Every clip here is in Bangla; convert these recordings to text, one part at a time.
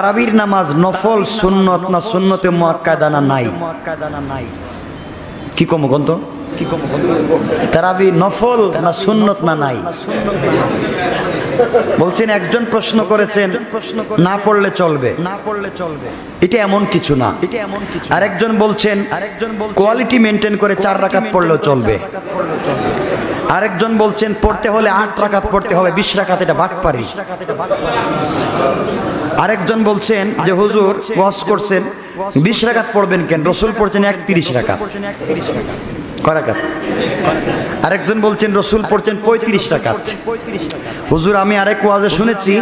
তারাবির নামাজ নফল সুন্নত না সুন্নতে মুআক্কাদা না নাই? কি কম কোন তো তারাবি নফল না সুন্নত না নাই? বলছেন একজন প্রশ্ন করেছেন না পড়লে চলবে, এটা এমন কিছু না। আরেকজন বলছেন কোয়ালিটি মেনটেন করে 4 রাকাত পড়লেও চলবে। আরেকজন বলছেন পড়তে হলে 8 রাকাত পড়তে হবে, 20 রাকাত এটা বাটপারি। আরেকজন বলছেন যে হুজুর ওয়াজ করছেন 20 রাকাত পড়বেন কেন, রাসূল পড়ছেন 31 রাকাত। কয় রাকাত? আরেকজন বলছেন রাসূল পড়ছেন 35 রাকাত। হুজুর আমি আরেক ওয়াজে শুনেছি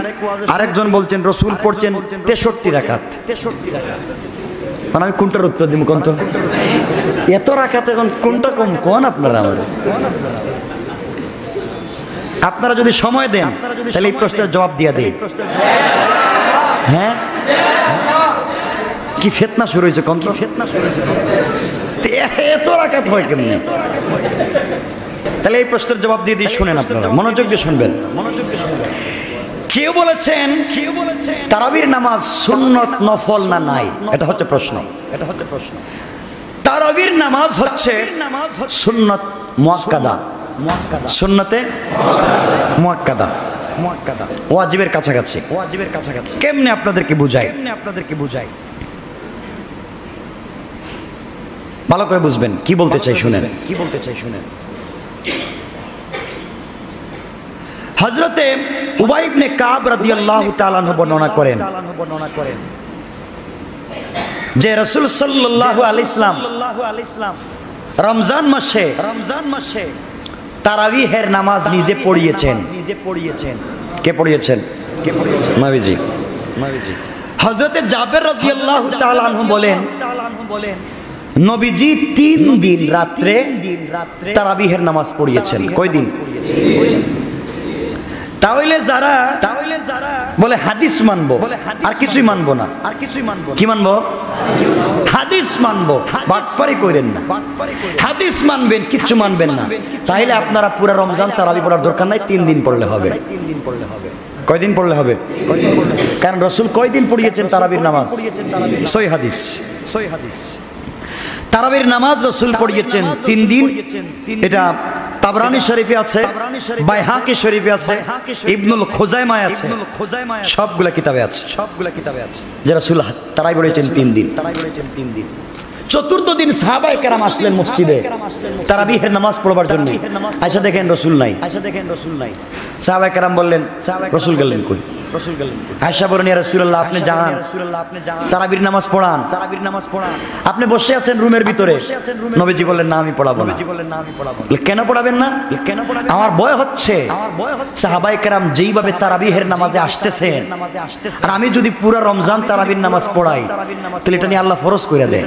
আরেকজন বলছেন রাসূল পড়ছেন 63 রাকাত। মানে আমি কোনটার উত্তর দিব কোন তো? এত রাকাত এখন কোনটা কম কোন আপনারা? আপনারা যদি সময় দেন তাহলে এই প্রশ্নের জবাব দিয়ে দেই। হ্যাঁ কি ফিতনা শুরু হয়েছে কোন তো? এত রাকাত হয় কেমনে? তাহলে এই প্রশ্নের জবাব দিয়ে দিই, শুনেন আপনারা, মনোযোগ দিয়ে শুনবেন। কেউ বলেছেন তারাবির নামাজ সুন্নত নফল না নাই, এটা হচ্ছে প্রশ্ন। তারাবির নামাজ হচ্ছে সুন্নত মুআক্কাদা, সুন্নতে মুআক্কাদা, ওয়াজিবের কাছাকাছি। কেমনে আপনাদেরকে বুঝাই? ভালো করে বুঝবেন কি বলতে চাই, শুনেন। হযরতে উবাই ইবনে কাব রাদিয়াল্লাহু তাআলা আনহু বর্ণনা করেন যে রাসূল সাল্লাল্লাহু আলাইহি ওয়াসাল্লাম রমজান মাসে তারাবিহের নামাজ নিজে পড়িয়েছেন। কে পড়িয়েছেন? নবীজি। হযরতে জাবের রাদিয়াল্লাহু তাআলা আনহু বলেন নবীজি 3 দিন রাত্রে তারাবিহের নামাজ পড়িয়েছেন। কয় দিন? তাহলে যারা বলে হাদিস মানবো আর কিছুই মানবো না, কি মানবো? হাদিস মানবো, বাটপারি করেন না। হাদিস মানবেন, কিচ্ছু মানবেন না, তাহলে আপনারা পুরো রমজান তারাবি পড়ার দরকার নাই, 3 দিন পড়লে হবে। কয়দিন পড়লে হবে? কারণ রাসূল কয়দিন পড়িয়েছেন তারাবির নামাজ? সহিহ হাদিস। তারাবির নামাজ রাসূল পড়িয়েছেন 3 দিন। এটা তাবরানী শরীফে আছে, বাইহাকি শরীফে আছে, ইবনুল খুজাইমায় আছে, সবগুলা কিতাবে আছে যে রাসূল তারাবি পড়িয়েছেন 3 দিন। চতুর্থ দিন সাহাবায়ে কেরাম আসলেন মসজিদে তারাবিহের নামাজ পড়বার জন্য। আয়েশা দেখেন রাসূল নাই। সাহাবায়ে কেরাম বললেন রাসূল গেলেন কই? আয়েশা বলেন ইয়া রাসূলুল্লাহ আপনি যান, তারাবির নামাজ পড়ান। আপনি বসে আছেন রুমের ভিতরে। নবীজি বললেন না আমি পড়াবো না। কেন পড়াবেন না? আমার ভয় হচ্ছে সাহাবায়ে কেরাম যেইভাবে তারাবিহের নামাজে আসতেছেন, আর আমি যদি পুরো রমজান তারাবির নামাজ পড়াই তাহলে এটা নিয়ে আল্লাহ ফরজ কইরা দেয়।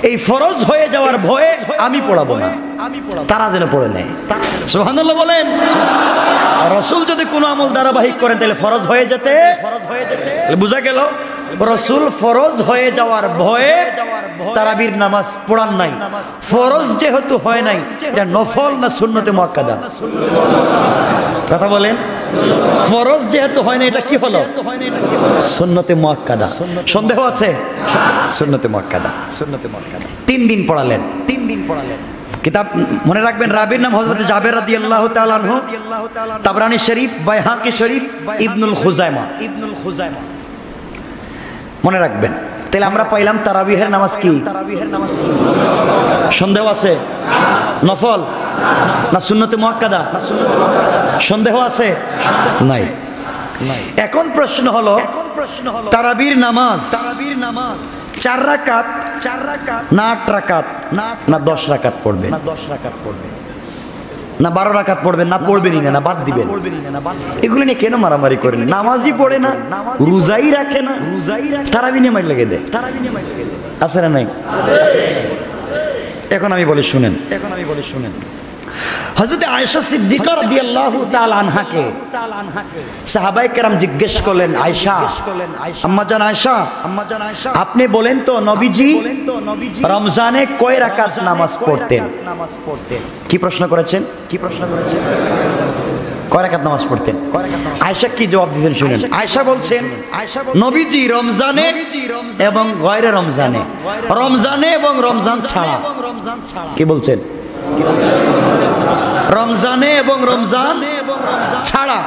এই ফরজ হয়ে যাওয়ার ভয়ে আমি পড়াবো না, তারা যেন পড়ে নেয়। সুবহানাল্লাহ বলেন। রাসূল যদি কোনো আমল ধারাবাহিক করেন তাহলে ফরজ হয়ে যেতে, বুঝা গেল রাসূল ফরজ হয়ে যাওয়ার ভয়ে তারাবির নামাজ পড়ান নাই। ফরজ যেহেতু হয় নাই, এটা নফল না সুন্নতে মুআক্কাদা? কথা বলেন। ফরজ যেহেতু হয় না, এটা কি হলো? সুন্নতে মুআক্কাদা। সন্দেহ আছে? সুন্নতে মুআক্কাদা। 3 দিন পড়ালেন। কিতাব মনে রাখবেন, রাবির নাম হযরত জাবের রাদিয়াল্লাহু তাআলা আনহু, তাবরানী শরীফ, বাইহাকি শরীফ, ইবনুল খুজাইমা। মনে রাখবেন। তাহলে আমরা পাইলাম তারাবিহের নামাজ কি? সন্দেহ আছে? নফল না সুন্নতে মুআক্কাদা? সন্দেহ আছে? নাই। এখন প্রশ্ন হলো তারাবির নামাজ 4 রাকাত না 8 রাকাত না 10 রাকাত পড়বেন, না 12 রাকাত পড়বেন, না পড়বেনই না, বাদ দিবেন? এগুলো নিয়ে কেন মারামারি করেন? নামাজই পড়ে না, রোজাই রাখে না, তারাবি নিয়ে মাইর লেগে দেয়। আছে না নাই? এখন আমি বলি শুনেন। হযরত আয়েশা সিদ্দিকা রাদিয়াল্লাহু তাআলা আনহাকে সাহাবায়ে কেরাম জিজ্ঞেস করলেন, আয়েশা, আম্মাজান আয়েশা, আপনি বলেন তো নবীজি রমজানে কয় রাকাত নামাজ পড়তেন? কি প্রশ্ন করেছেন? কয় রাকাত নামাজ পড়তেন? আয়েশা কি জবাব দিয়েছেন শুনেন। আয়েশা বলছেন নবীজি রমজানে এবং গয়রে রমজানে, রমজানে এবং রমজান ছাড়া, কি বলছেন, রমজানে এবং রমজান ছাড়া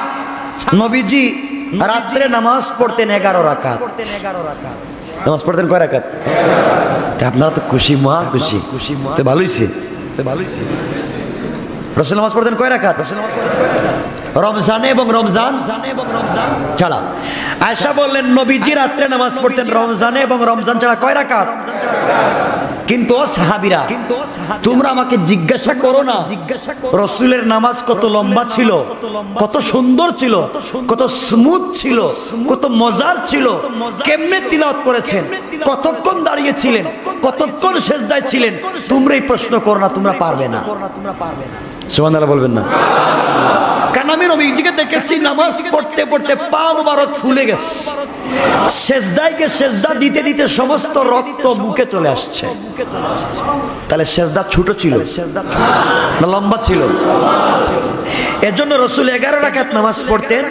নবীজি রাত্রে নামাজ পড়তেন 11 রাকাত। নামাজ পড়তেন কয় রাকাত? আপনারা তো খুশি, মহা খুশি, তো ভালোই ছিল, তো ভালোই ছিল। রাসূল নামাজ পড়তেন কয় রাকাত? রমজানে এবং রমজান ছাড়া। আয়েশা বললেন নবীজি রাত্রে নামাজ পড়তেন রমজানে এবং রমজান ছাড়া কয় রাকাত? কিন্তু সাহাবীরা, তোমরা আমাকে জিজ্ঞাসা করো না রাসূলের নামাজ কত লম্বা ছিল, কত সুন্দর ছিল, কত স্মুথ ছিল, কত মজার ছিল, কেমনে তিলাওয়াত করেছেন, কতক্ষণ দাঁড়িয়েছিলেন, কতক্ষণ সেজদায় ছিলেন, তোমরা এই প্রশ্ন করো না, তোমরা পারবে না। সুবহানাল্লাহ বলবেন না? কারণ আমি নবীজিকে দেখেছি নামাজ পড়তে পড়তে পা মুবারক ফুলে গেছে, সেজদায় গিয়ে সেজদা দিতে দিতে সমস্ত রক্ত মুখে চলে আসছে। তাহলে সেজদা ছোট ছিল না লম্বা ছিল? এজন্য রাসূল 11 রাকাত নামাজ পড়তেন।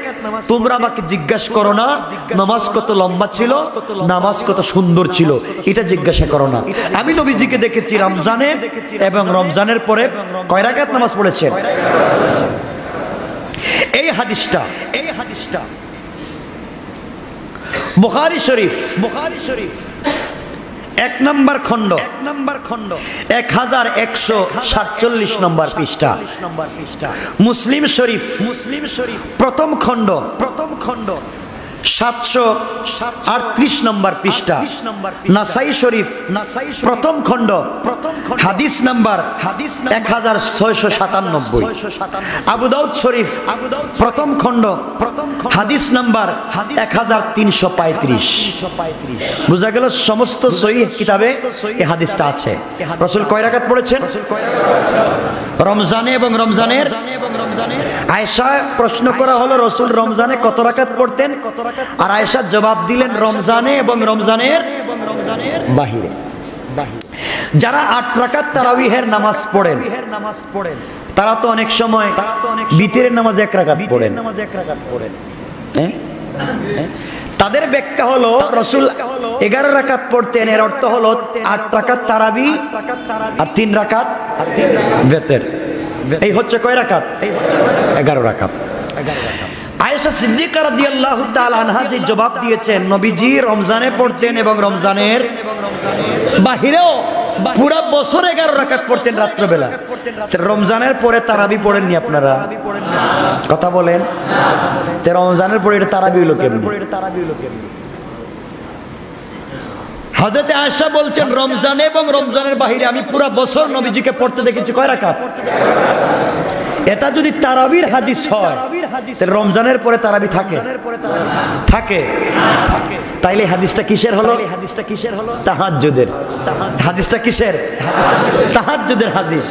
তোমরা আমাকে জিজ্ঞাসা করো না নামাজ কত লম্বা ছিল, নামাজ কত সুন্দর ছিল, এটা জিজ্ঞাসা করো না। আমি নবীজিকে দেখেছি রমজানে এবং রমজানের পরে কয় রাকাত নামাজ পড়েছেন। এই হাদিসটা বুখারী শরীফ 1 নম্বর খণ্ড 1147 নম্বর পৃষ্ঠা। মুসলিম শরীফ প্রথম খণ্ড 738 নম্বর পৃষ্ঠা। নাসাই শরীফ প্রথম খণ্ড হাদিস নাম্বার 1697। আবু দাউদ শরীফ প্রথম খণ্ড হাদিস নাম্বার 1335। বুঝা গেল সমস্ত সহিহ কিতাবে এই হাদিসটা আছে। রাসূল কয় রাকাত পড়েছেন রমজানে এবং রমজানের? আয়েশা প্রশ্ন করা হলো রাসূল রমজানে কত রাকাত পড়তেন, আর আয়েশা জবাব দিলেন রমজানে এবং রমজানের বাহিরে। যারা 8 রাকাত তারাবিহের নামাজ পড়েন তারা তো অনেক সময় বিতরের নামাজ 1 রাকাত পড়েন। তাদের ব্যাখ্যা হলো রাসূল 11 রাকাত পড়তেন, এর অর্থ হলো 8 রাকাত তারাবি আর 3 রাকাত ভিতর। এই হচ্ছে কয় রাকাত? 11 রাকাত। আয়েশা সিদ্দিকা রাদিয়াল্লাহু তাআলা আনহা যে জবাব দিয়েছেন নবীজি রমজানে পড়তেন এবং রমজানের বাহিরেও পুরো বছর 11 রাকাত পড়তেন রাত্রিবেলা। রমজানের পরে তারাবি পড়েননি আপনারা? কথা বলেন। রমজানের পরে এটা তারাবি হলো কেমনে? হযরত আয়েশা বলছেন রমজানে এবং রমজানের বাহিরে আমি পুরো বছর নবীজিকে পড়তে দেখেছি কয় রাকাত। এটা যদি তারাবির হাদিস হয় রমজানের পরে তারাবি থাকে, তাইলে হাদিসটা কিসের হলো? তাহাজ্জুদের। হাদিসটা কিসের? তাহাজ্জুদের হাদিস।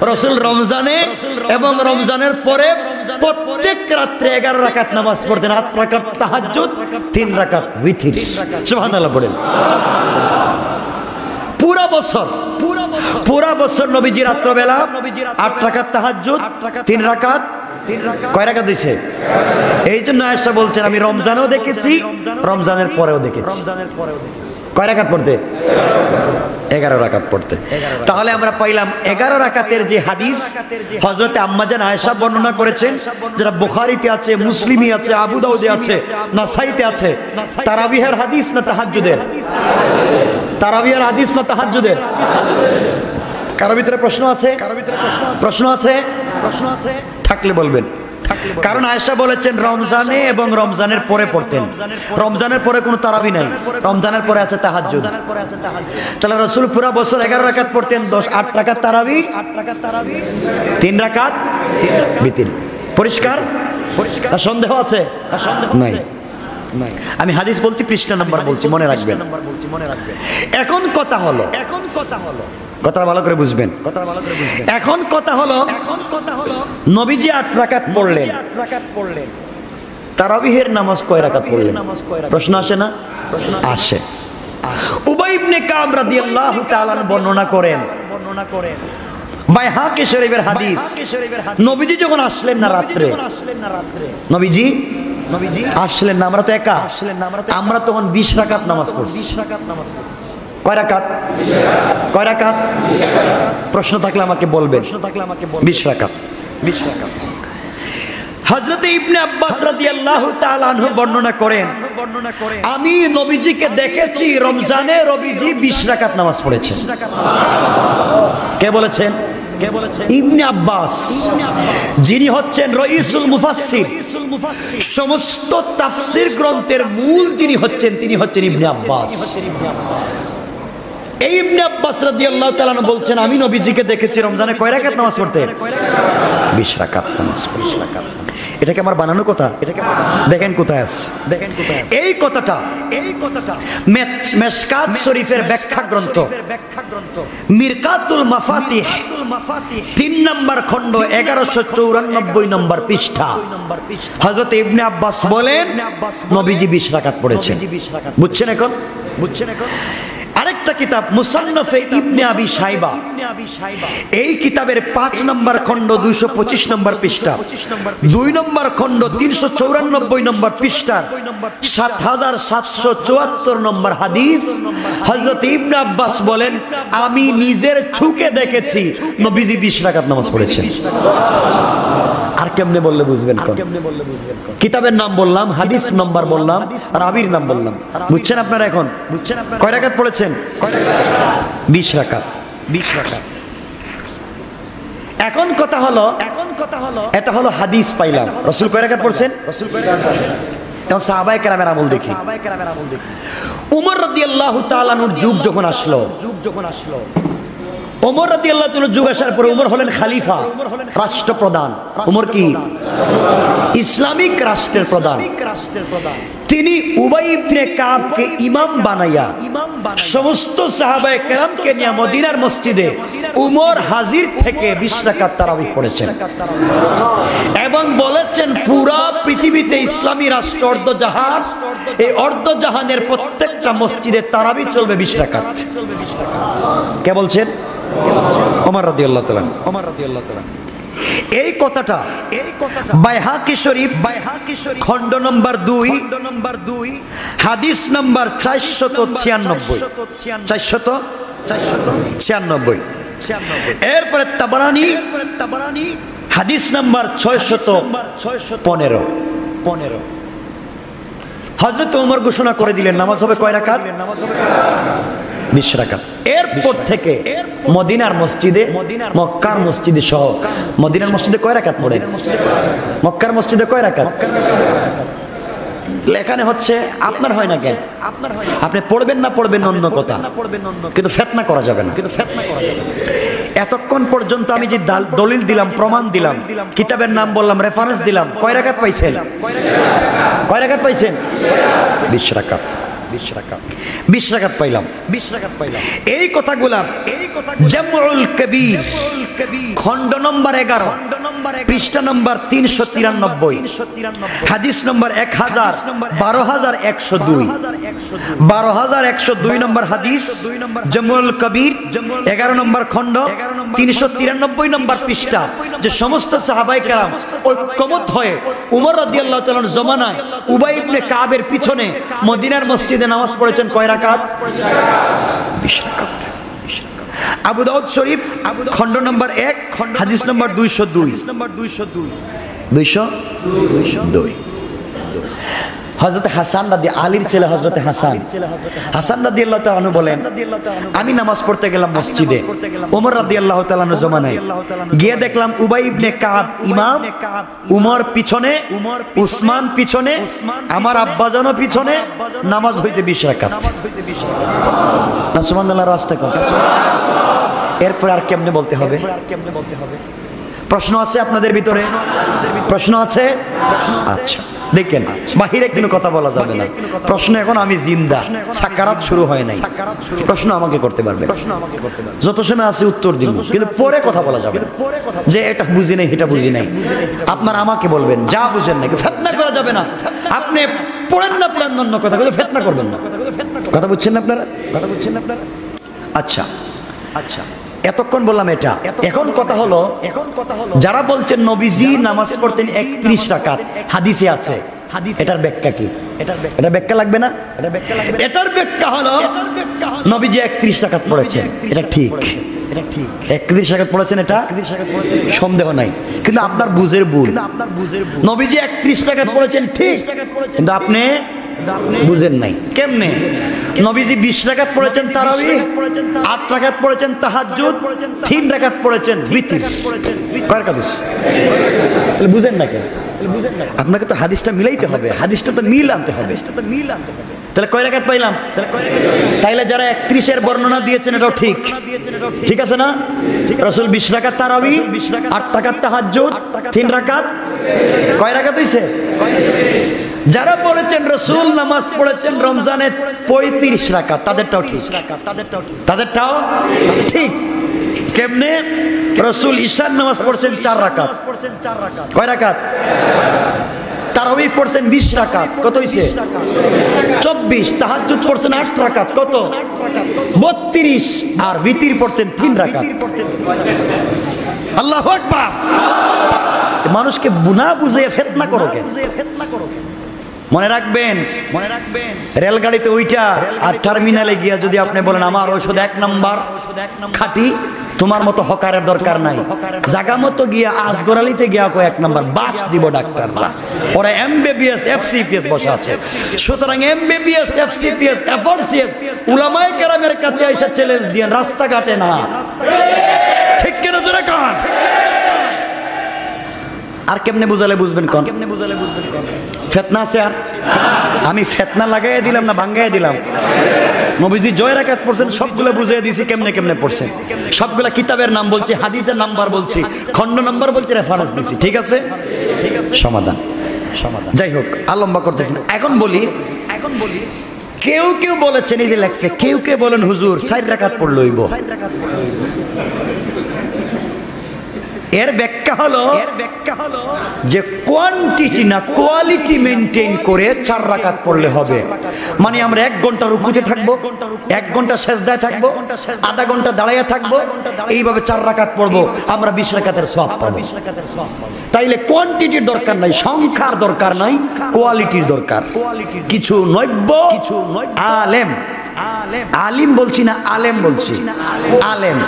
রাসূল রমজানে এবং রমজানের পরে প্রত্যেক রাত্রে 11 রাকাত নামাজ পড়তেন, 8 রাকাত তাহাজ্জুদ, 3 রাকাত উইথর। সুবহানাল্লাহ পড়েন। পুরা বছর নবীজি রাত্রবেলা 8 রাকাত তাহাজ্জুদ, 3 রাকাত, কয় রাকাত দিয়েছে? এই জন্য আয়েশা বলছেন আমি রমজানেও দেখেছি, রমজানের পরেও দেখেছি। কয় রাকাত পড়তে? 11 রাকাত পড়তে। তাহলে আমরা পাইলাম 11 রাকাতের যে হাদিস হযরত আম্মা জান আয়েশা বর্ণনা করেছেন, যেটা বুখারীতে আছে, মুসলিমে আছে, আবু দাউদে আছে, নাসাইতে আছে, তারাবিহের হাদিস না তাহাজ্জুদের? তারাবিহের হাদিস না তাহাজ্জুদের? কারো ভিতরে প্রশ্ন আছে? প্রশ্ন আছে? থাকলে বলবেন। কারণ আয়েশা বলেছেন রমজানে এবং রমজানের পরে পড়তেন। রমজানের পরে কোনো তারাবি নাই, রমজানের পরে আছে তাহাজ্জুদ। তাহলে রাসূল পুরো বছর 11 রাকাত পড়তেন, 8 রাকাত তারাবি, 3 রাকাত বিতির। পরিষ্কার? সন্দেহ আছে? নাই। আমি হাদিস বলছি, পৃষ্ঠা নাম্বার বলছি, মনে রাখবেন। এখন কথা হলো, কথা ভালো করে বুঝবেন। এখন কথা হলো নবীজি 8 রাকাত পড়লেন, তারাবিহের নামাজ কয় রাকাত পড়লেন? প্রশ্ন আসে না? আসে। উবাই ইবনে কাব রাদিয়াল্লাহু তাআলা বর্ণনা করেন, বাইহাকি শরীফের হাদিস, নবীজি যখন আসলেন না রাত্রে, নবীজি আসলেন না, আমরা তো একা, আমরা তখন 20 রাকাত নামাজ পড়ছি। কয় রাকাত? কয় রাকাত? প্রশ্ন থাকলে আমাকে বলবেন। 20 রাকাত। হযরত ইবনে আব্বাস রাদিয়াল্লাহু তাআলা আনহু বর্ণনা করেন, আমি নবীজিকে দেখেছি রমজানে নবীজি 20 রাকাত নামাজ পড়েছেন। কে বলেছেন? ইবনে আব্বাস, যিনি হচ্ছেন রাইসুল মুফাসসির, সমস্ত তাফসীর গ্রন্থের মূল যিনি হচ্ছেন তিনি হচ্ছেন ইবনে আব্বাস। এই ইবনে আব্বাস রাদিয়াল্লাহু তাআলা বলছেন, আমি নবীজিকে দেখেছি রমজানে কয় রাকাত নামাজ পড়তেন? 20 রাকাত নামাজ। এটাকে আমার বানানো কথা, এটাকে দেখেন কোথায় আছে, দেখেন কোথায় আছে এই কথাটা। মিশকাত শরীফের ব্যাখ্যা গ্রন্থ মিরকাতুল মাফাতিহ 3 নম্বর খণ্ড 1194 নম্বর পৃষ্ঠা হযরত ইবনে আব্বাস বলেন নবীজি 20 রাকাত পড়েছেন। বুঝছেন এখন? আরেকটা কিতাব মুসান্নাফে ইবনে আবি শাইবা, এই কিতাবের 5 নম্বর খণ্ড 225 নম্বর পৃষ্ঠা, 2 নম্বর খণ্ড 394 নম্বর পৃষ্ঠা 7774 নম্বর হাদিস হযরত ইবনে আব্বাস বলেন, আমি নিজের চোখে দেখেছি নবীজি 20 রাকাত নামাজ পড়েছেন। আর কেমনে বললে বুঝবেন? কিতাবের নাম বললাম, হাদিস নম্বর বললাম, রাবীর নাম বললাম। বুঝছেন আপনারা এখন? কয় রাকাত পড়েছেন? 20 রাকাত। এখন কথা হলো এটা হলো হাদিস পাইলাম, রাসূল কয় রাকাত পড়ছেন? তখন সাহাবায়ে কেরামের আমল দেখি। উমর রাদিয়াল্লাহু তাআলা আনহুর যুগ যখন আসলো, ওমর রাদিয়াল্লাহু তাআলার যুগ আসার পরে ওমর হলেন খলিফা, রাষ্ট্রপ্রধান। ওমর কি? ইসলামিক রাষ্ট্রের প্রধান। তিনি উবাই ইবনে কাবকে ইমাম বানাইয়া সমস্ত সাহাবায়ে কেরামকে নিয়ে মদিনার মসজিদে উমর হাজির থেকে 20 রাকাত তারাবিহ পড়েছেন এবং বলেছেন পুরা পৃথিবীতে ইসলামী রাষ্ট্র অর্ধজাহান, এই অর্ধজাহানের প্রত্যেকটা মসজিদে তারাবিহ চলবে 20 রাকাত। কে বলছেন? ওমর রাদিয়াল্লাহু তাআলা। এই কথাটা বাইহাকি শরীফ খণ্ড নম্বর 2 হাদিস নম্বর 496। এরপরে তাবরানী হাদিস নম্বর 615। হযরত ওমর ঘোষণা করে দিলেন নামাজ হবে কয় রাকাত? 20 রাকাত। এরপর থেকে মদিনার মসজিদে, মক্কার মসজিদে সহ মদিনার মসজিদে কয় রাকাত পড়ে? মক্কার মসজিদে কয় রাকাত? এখানে হচ্ছে আপনার হয় না কেন? আপনি পড়বেন না পড়বেন অন্য কথা, কিন্তু ফিতনা করা যাবে না। এতক্ষণ পর্যন্ত আমি যে দলিল দিলাম, প্রমাণ দিলাম, কিতাবের নাম বললাম, রেফারেন্স দিলাম, কয় রাকাত পাইছেন? কয় রাকাত পাইছেন? 20 রাকাত। 20 রাকাত পাইলাম। এই কথাগুলা জামউল কবির খণ্ড নম্বর 11 পৃষ্ঠা নম্বর 393 হাদিস নম্বর 12102 নম্বর হাদিস, জামউল কবির 11 নম্বর খণ্ড 393 নম্বর পৃষ্ঠা, যে সমস্ত সাহাবায়ে কেরাম ঐক্যমত হয়ে উমর রাদিয়াল্লাহু তাআলার জমানায় উবাই ইবনে কাবের পিছনে মদিনার মসজিদে নামাজ পড়েছেন কয় রাকাত? 20 রাকাত। আবু দাউদ শরীফ খণ্ড নম্বর 1 হাদিস নম্বর 202। হযরত হাসান আলীর ছেলে হযরত হাসান রাদিয়াল্লাহু তাআলা আনহু বলেন, আমি নামাজ পড়তে গেলাম মসজিদে ওমর রাদিয়াল্লাহু তাআলা আনহু জমানায়, গিয়ে দেখলাম উবাই ইবনে কাব ইমাম, উমর পিছনে, উসমান পিছনে, আমার আব্বাজানও পিছনে, নামাজ হয়েছে 20 রাকাত। না সুবহানাল্লাহ, রাস্তা কম। এরপর আর কেমনে বলতে হবে? প্রশ্ন আছে আপনাদের ভিতরে? প্রশ্ন আছে? আচ্ছা দেখেন, বাহিরে কোনো কথা বলা যাবে না। প্রশ্ন এখন আমি জিন্দা, সাকারাত শুরু হয় নাই, প্রশ্ন আমাকে করতে পারবে। যত সময় আছে উত্তর দিব, কিন্তু পরে কথা বলা যাবে না যে এটা বুঝি নাই, এটা বুঝি নাই। আপনারা আমাকে বলবেন যা বুঝেন না, ফিতনা করা যাবে না। আপনি পড়েন না পড়েন অন্য কথা, কিন্তু ফিতনা করবেন না। কথা বুঝছেন না আপনারা? আচ্ছা, এতক্ষণ বললাম এটা। এখন কথা হলো যারা বলছেন নবীজি নামাজ পড়তেন 31 রাকাত, হাদিসে আছে এটার ব্যাখ্যা কি? এটার ব্যাখ্যা লাগবে না? এটার ব্যাখ্যা হলো নবীজি 31 রাকাত পড়েছেন, এটা ঠিক। 31 রাকাত পড়েছেন, এটা সন্দেহ নাই। কিন্তু আপনার বুঝের ভুল। নবীজি 31 রাকাত পড়েছেন ঠিক, কিন্তু আপনি বুঝেন নাই। কেমনে? নবীজি 20 রাকাত পড়েছেন তারাবিহ, 8 রাকাত পড়েছেন তাহাজ্জুদ, 3 রাকাত পড়েছেন বিতির। কয় রাকাত? তাহলে বুঝেন না কেন? আপনাকে তো হাদিসটা মিলাইতে হবে, হাদিসটা তো মিল আনতে হবে। তাহলে কয় রাকাত পাইলাম? তাইলে যারা 31 এর বর্ণনা দিয়েছেন এটাও ঠিক, ঠিক আছে না? রাসূল 20 রাকাত তারাবিহ, 8 রাকাত তাহাজ্জুদ, 3 রাকাত। কয় রাকাত হইছে? যারা বলেছেন রাসূল নামাজ পড়েছেন রমজানে 35 রাকাত, তাদেরটাও ঠিক, তাদেরটাও ঠিক। কেমনে? রাসূল ঈশার নামাজ পড়ছেন 4 রাকাত। কয় রাকাত? তারাবিহ পড়ছেন 20 রাকাত, কত হইছে? 24। তাহাজ্জুদ পড়ছেন 8 রাকাত, কত? 32। আর বিতির পড়ছেন 3 রাকাত। আল্লাহু আকবার। মানুষকে বুনা বুঝে ফিতনা করো কেন? মনে রাখবেন, রেলগাড়িতে ওইটা আর টার্মিনালে গিয়া যদি আপনি বলেন আমার ঔষধ 1 নাম্বার খাঁটি, তোমার মতো হকারের দরকার নাই। জায়গা মতো গিয়া আজগরালিতে গিয়া কো 1 নাম্বার বাক্স দিব ডাক্তাররা। ওরা এমবিবিএস এফসিপিএস বসা আছে। সুতরাং এমবিবিএস এফসিপিএস এফআরসিএস উলামায়ে কেরামের কাছে এসে চ্যালেঞ্জ দিয়েন, রাস্তাঘাটে না। ঠিক কিনা জোরে কান? আর কেমনে বুঝালে বুঝবেন কোন? ফিতনা আছে। আর আমি ফিতনা লাগাইয়া দিলাম না ভাঙ্গাইয়া দিলাম? নবীজি জয় রাকাত পড়ছেন, সবগুলো বুঝিয়ে দিয়েছি কেমনে কেমনে পড়ছেন। সবগুলা কিতাবের নাম বলছি, হাদিসের নাম্বার বলছি, খণ্ড নাম্বার বলছি, রেফারেন্স দিয়েছি। ঠিক আছে? সমাধান। যাই হোক, আলম্বা করতেছেন। এখন বলি কেউ কেউ বলেছেন, এই যে লেখছে, কেউ কেউ বলেন হুজুর 4 রাকাত পড়লে হইব। এর ব্যাখ্যা হলো যে কোয়ান্টিটি না কোয়ালিটি মেনটেন করে 4 রাকাত পড়লে হবে। মানে আমরা 1 ঘন্টা রুকুতে থাকবো, 1 ঘন্টা সেজদায় থাকবো, আধা ঘন্টা দাঁড়াইয়া থাকবো, এইভাবে 4 রাকাত পড়বো, আমরা 20 রাকাতের সওয়াব পাবো। তাইলে কোয়ান্টিটির দরকার নাই, সংখ্যার দরকার নাই, কোয়ালিটির দরকার। কিছু নব্য আলেম, আলিম বলছি না, আলেম বলছি, আলেম,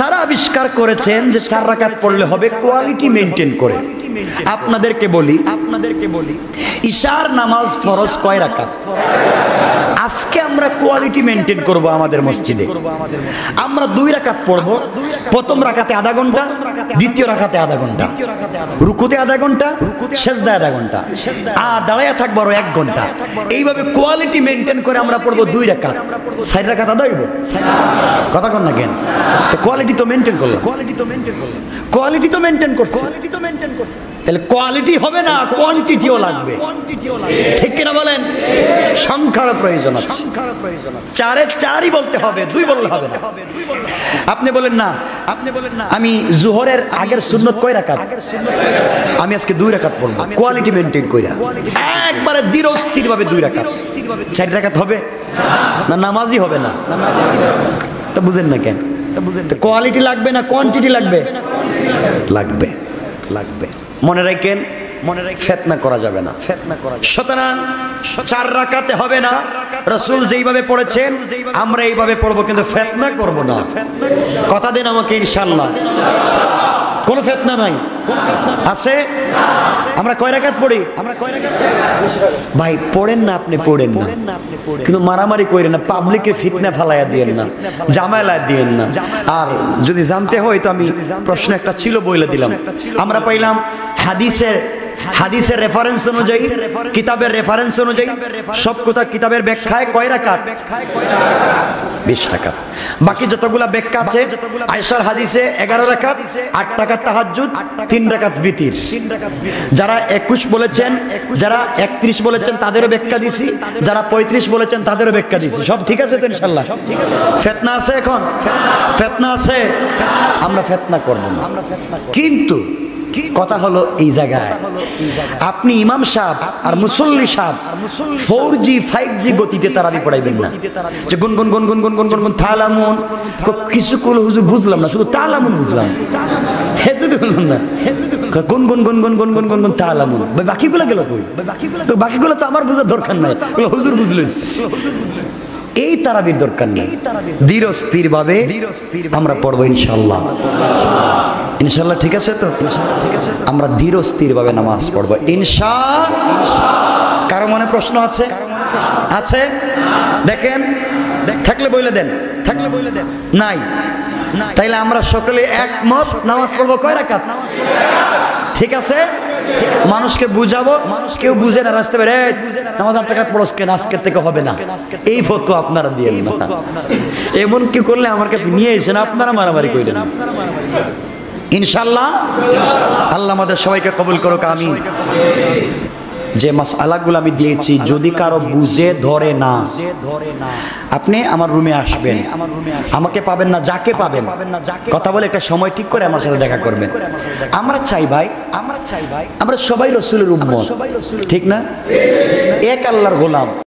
তারা আবিষ্কার করেছেন যে 4 রাকাত পড়লে হবে কোয়ালিটি মেনটেন করে। আপনাদেরকে বলি ঈশার নামাজ ফরজ কয় রাকাত? আজকে আমরা কোয়ালিটি মেনটেন করব আমাদের মসজিদে। আমরা 2 রাকাত পড়ব। প্রথম রাকাতে আধা ঘন্টা, দ্বিতীয় রাকাতে আধা ঘন্টা, রুকুতে আধা ঘন্টা, সেজদায় আধা ঘন্টা, আর দাঁড়াইয়া থাকবো আরো 1 ঘন্টা। এইভাবে কোয়ালিটি মেনটেন করে আমরা পড়বো 2 রাকাত। 4 রাকাত আদা হইব? কথা কন না কেন? তো কোয়ালিটি তো মেনটেন করলো, কোয়ালিটি তো মেনটেন করছে। তাহলে কোয়ালিটি হবে না, কোয়ান্টিটিও লাগবে। ঠিক কিনা বলেন? সংখ্যার প্রয়োজন আছে। 4-এ 4ই বলতে হবে, 2 বললে হবে না। আপনি বলেন না আমি জোহরের আগের সুন্নত কয় রাকাত? আমি আজকে 2 রাকাত পড়বো, কোয়ালিটি মেনটেন কইরা একবারে দৃঢ়স্থির ভাবে 2 রাকাত। 4 রাকাত হবে না? নামাজই হবে না। তা বুঝেন না কেন? কোয়ালিটি লাগবে না কোয়ান্টিটি লাগবে? লাগবে। মনে রাখেন, ফিতনা করা যাবে না। সুতরাং 4 রাকাতে হবে না। রাসূল যেইভাবে পড়েছেন আমরা এইভাবে পড়বো, কিন্তু ফিতনা করব না। কথা দেন আমাকে ইনশাআল্লাহ। কোনো ফিতনা নাই। আছে? আমরা কয় রাকাত পড়ি? ভাই পড়েন না, আপনি পড়েন না, কিন্তু মারামারি করেন না, পাবলিকে ফিতনা ফালাইয়া দিয়েন না, জামাইলা দিয়েন না। আর যদি জানতে হয় তো আমি প্রশ্ন একটা ছিল বলে দিলাম। আমরা পাইলাম হাদিসের রেফারেন্স অনুযায়ী, কিতাবের রেফারেন্স অনুযায়ী সব কথা কিতাবের ব্যাখ্যায় কয় রাকাত? 20 রাকাত। বাকি যতগুলা ব্যাখ্যা আছে আয়েশার হাদিসে 11 রাকাত, 8 রাকাত তাহাজ্জুদ, 3 রাকাত বিতির। যারা 21 বলেছেন, যারা 31 বলেছেন তাদেরও ব্যাখ্যা দিছি, যারা 35 বলেছেন তাদেরও ব্যাখ্যা দিছি। সব ঠিক আছে তো ইনশাআল্লাহ? ফিতনা আছে? এখন ফিতনা আছে, আমরা ফিতনা করব না। কিন্তু কথা হলো এই জায়গায় আপনি ইমাম সাহেব আর মুসল্লি সাহেব 4G 5G গতিতে তারাবি পড়াইবেন না। যে গুন গুন গুন গুন গুন গুন গুন গুন তালামুন, কিছু কল হুজুর বুঝলাম না, শুধু তালামুন বুঝলাম, হেতু বললাম না। কোন কোন কোন কোন কোন কোন কোন কোন তালামুন ভাই বাকিগুলো গেল কই? তো বাকিগুলো তো আমার বোঝার দরকার নাই, হুজুর বুঝলিস। এই তারাবির দরকার নেই, ধীর স্থির ভাবে আমরা পড়বো ইনশাআল্লাহ। ইনশাআল্লাহ ঠিক আছে তো? ঠিক আছে, আমরা ধীর স্থির ভাবে নামাজ পড়বো ইনশাআল্লাহ। কারো মনে প্রশ্ন আছে? আছে? দেখেন, থাকলে বলে দেন, থাকলে বলে দেন। নাই? তাইলে আমরা সকলে একমত নামাজ পড়বো কয় রাকাত? ঠিক আছে, মানুষকে বুঝাবো, কেউ বুঝে না রাস্তা বের নামাজ 8 রাকাত পড়স কেন, আজকের থেকে হবে না, এই ফতোয়া আপনারা দিয়েন না। এমন কি করলে আমার কাছে নিয়ে এসেন, আপনারা মারামারি করেন। ইনশাআল্লাহ আল্লাহ আমাদের সবাইকে কবুল করুক, আমিন। যে মাসআলাগুলো আমি দিয়েছি যদি কারো বুঝে ধরে না, আপনি আমার রুমে আসবেন, আমাকে পাবেন না, যাকে পাবেন কথা বলে একটা সময় ঠিক করে আমার সাথে দেখা করবেন। আমরা চাই ভাই, আমরা সবাই রাসূলের উম্মত, ঠিক না? এক আল্লাহর গোলাম।